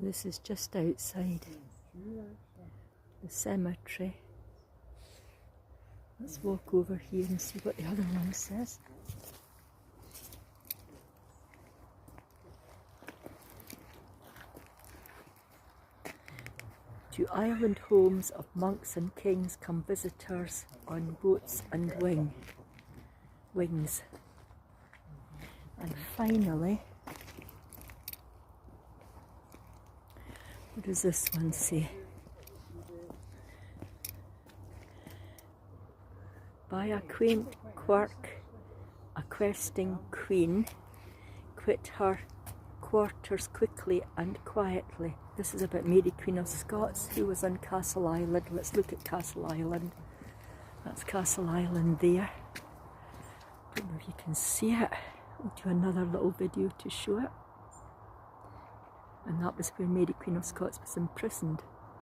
This is just outside the cemetery. Let's walk over here and see what the other one says. To island homes of monks and kings come visitors on boats and wings. And finally, what does this one say? By a quaint quirk, a questing queen quit her quarters quickly and quietly. This is about Mary Queen of Scots, who was on Castle Island. Let's look at Castle Island. That's Castle Island there. Don't know if you can see it. I'll do another little video to show it. And that was where Mary Queen of Scots was imprisoned.